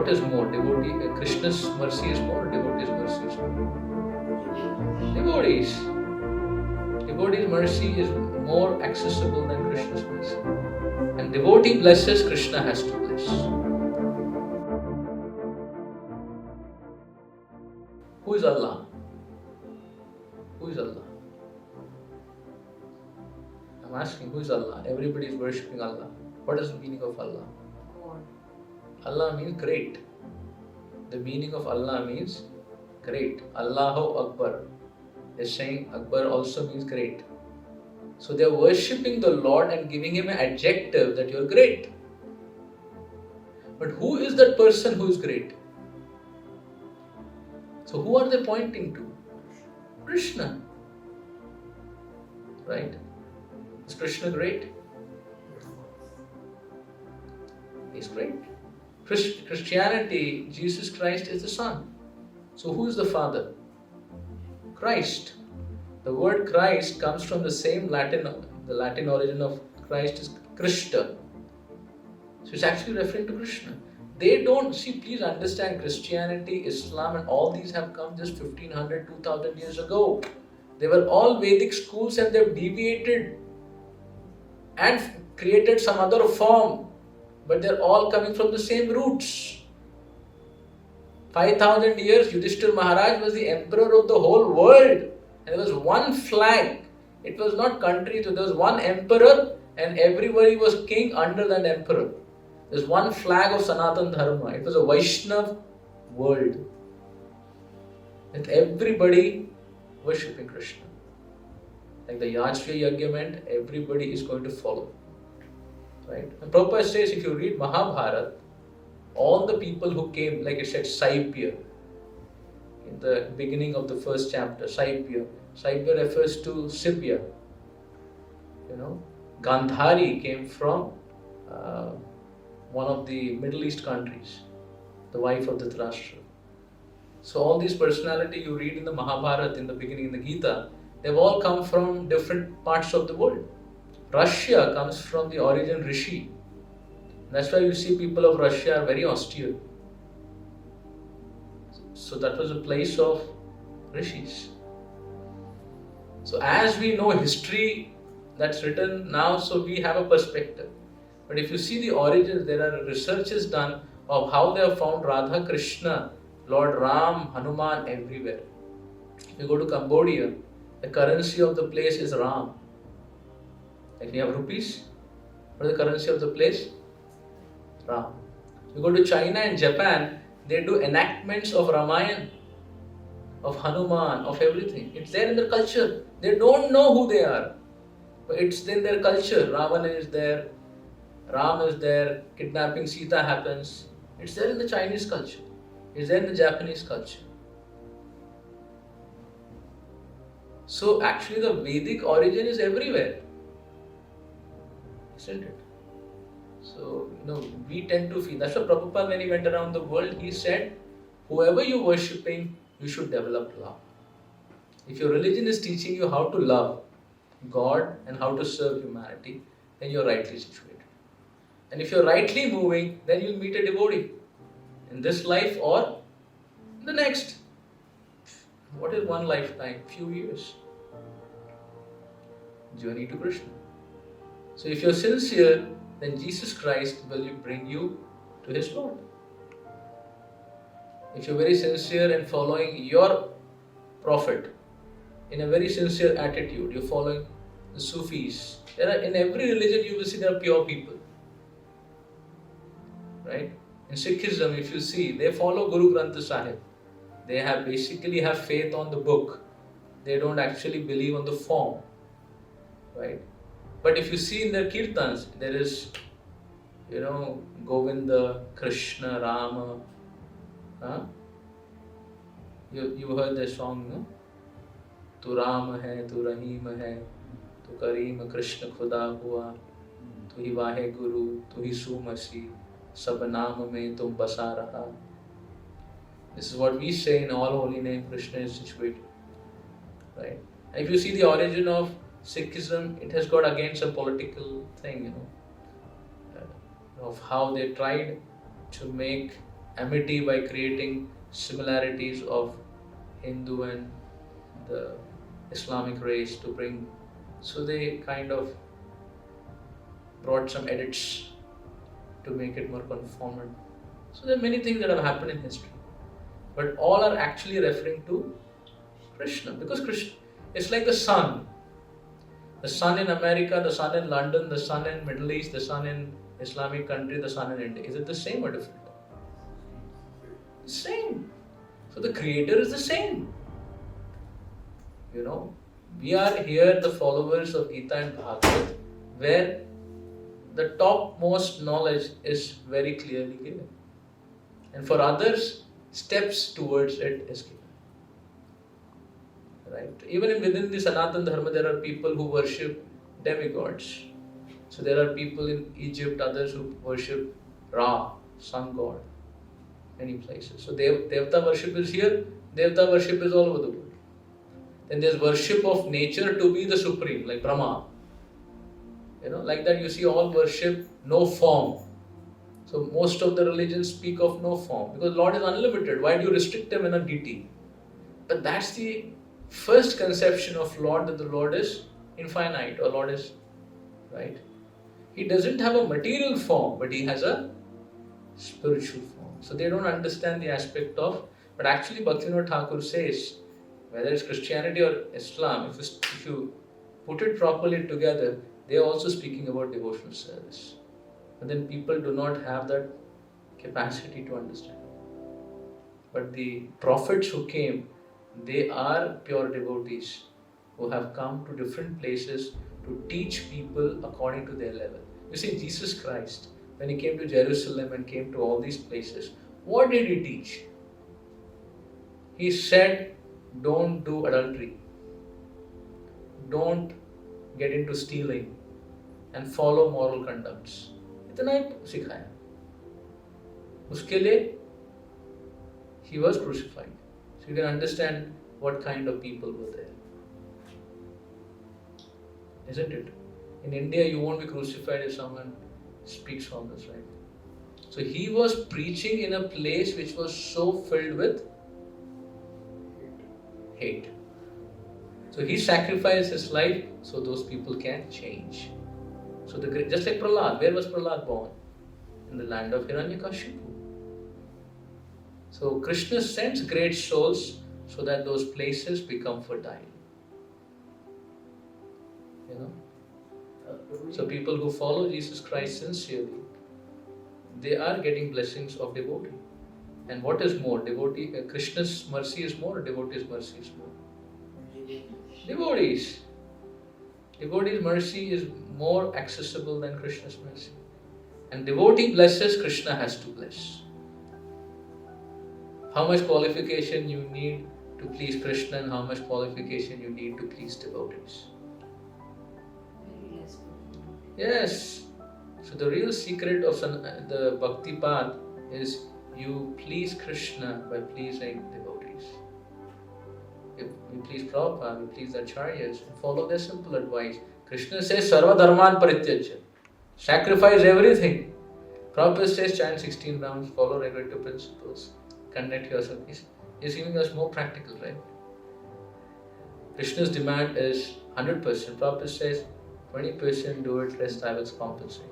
What is more? Krishna's mercy is more, devotees' mercy is more. Devotees. Devotee's mercy is more accessible than Krishna's mercy. And devotee blesses, Krishna has to bless. Who is Allah? Who is Allah? I'm asking, who is Allah? Everybody is worshipping Allah. What is the meaning of Allah? God. Allah means great. The meaning of Allah means great. Allahu Akbar. They're saying Akbar also means great. So they're worshipping the Lord and giving him an adjective that you're great. But who is that person who is great? So who are they pointing to? Krishna. Right? Is Krishna great? He's great. Christianity, Jesus Christ is the Son. So who is the Father? Christ. The word Christ comes from the same Latin origin of Christ is Krishna. So it's actually referring to Krishna. They don't, please understand, Christianity, Islam and all these have come just 1500, 2000 years ago. They were all Vedic schools and they've deviated and created some other form. But they're all coming from the same roots. 5,000 years, Yudhishthira Maharaj was the emperor of the whole world. And there was one flag. It was not countries, there was one emperor and everybody was king under that emperor. There's one flag of Sanatan Dharma. It was a Vaishnav world. With everybody worshipping Krishna. Like the Yajna Yajna meant, everybody is going to follow. Right? And Prabhupada says, if you read Mahabharata, all the people who came, like it said, Saipya, in the beginning of the first chapter, Saipya. Saipya refers to Sipya. Gandhari came from one of the Middle East countries, the wife of Dhritarashtra. So all these personalities you read in the Mahabharata, in the beginning, in the Gita, they've all come from different parts of the world. Russia comes from the origin Rishi. That's why you see people of Russia are very austere. So that was a place of rishis. So as we know history that's written now, so we have a perspective. But if you see the origins, there are researches done of how they have found Radha Krishna, Lord Ram, Hanuman everywhere. If you go to Cambodia, the currency of the place is Ram. Like we have rupees. What is the currency of the place? Ram. You go to China and Japan, they do enactments of Ramayana, of Hanuman, of everything. It's there in their culture. They don't know who they are. But it's in their culture. Ravana is there, Ram is there, kidnapping Sita happens. It's there in the Chinese culture. It's there in the Japanese culture. So actually the Vedic origin is everywhere. Isn't it? So, we tend to feel. That's why Prabhupada, when he went around the world, he said, whoever you're worshipping, you should develop love. If your religion is teaching you how to love God and how to serve humanity, then you're rightly situated. And if you're rightly moving, then you'll meet a devotee in this life or in the next. What is one lifetime? Few years. Journey to Krishna. So if you're sincere, then Jesus Christ will bring you to His Lord. If you're very sincere and following your prophet in a very sincere attitude, you're following the Sufis. In every religion you will see there are pure people. Right? In Sikhism, if you see, they follow Guru Granth Sahib. They basically have faith on the book. They don't actually believe on the form. Right? But if you see in their kirtans, there is, Govinda, Krishna, Rama. Huh? You heard the song, no? Tu Ram hai, tu Rahim hai, tu Kareem, Krishna Khuda hua, tu hi Vahe Guru, tu hi Sumasi, sab naam mein tum basa raha. This is what we say in all holy name, Krishna is situated. Right? And if you see the origin of Sikhism, it has got again some political thing, of how they tried to make amity by creating similarities of Hindu and the Islamic race to bring. So they kind of brought some edits to make it more conformant. So there are many things that have happened in history, but all are actually referring to Krishna, because Krishna, it's like the sun. The sun in America, the sun in London, the sun in Middle East, the sun in Islamic country, the sun in India. Is it the same or different? The same. So the creator is the same. We are here the followers of Gita and Bhagavad, where the topmost knowledge is very clearly given. And for others, steps towards it is given. Right? Even within the Sanatana Dharma, there are people who worship demigods. So there are people in Egypt, others who worship Ra, sun god, many places. So Devta worship is here, Devta worship is all over the world. Then there's worship of nature to be the supreme, like Brahma. Like that you see all worship no form. So most of the religions speak of no form, because Lord is unlimited. Why do you restrict him in a deity? But that's the first conception of Lord, that the Lord is infinite, or Lord is, right? He doesn't have a material form, but he has a spiritual form. So they don't understand the aspect of, but actually Bhaktivinoda Thakur says, whether it's Christianity or Islam, if you put it properly together, they are also speaking about devotional service. But then people do not have that capacity to understand. But the prophets who came, they are pure devotees who have come to different places to teach people according to their level. You see, Jesus Christ, when he came to Jerusalem and came to all these places, what did he teach? He said, don't do adultery, don't get into stealing, and follow moral conducts. इतना ही सिखाया. उसके लिए he was crucified. So you can understand what kind of people were there. Isn't it? In India, you won't be crucified if someone speaks on this, right? So he was preaching in a place which was so filled with hate. So he sacrificed his life so those people can change. So just like Prahlad, where was Prahlad born? In the land of Hiranyakashipu. So Krishna sends great souls so that those places become fertile. So people who follow Jesus Christ sincerely, they are getting blessings of devotee. And what is more, Krishna's mercy is more, or devotee's mercy is more? Devotees. Devotee's mercy is more accessible than Krishna's mercy. And devotee blesses, Krishna has to bless. How much qualification you need to please Krishna, and how much qualification you need to please devotees. Yes. So the real secret of the bhakti path is you please Krishna by pleasing devotees. You please Prabhupada, you please the acharyas, and follow their simple advice. Krishna says, Sarva dharman parityajya. Sacrifice everything. Prabhupada says, chant 16 rounds, follow regulative principles, conduct yourself. He's giving us more practical, right? Krishna's demand is 100%. Prabhupada says, 20% do it, rest I will compensate.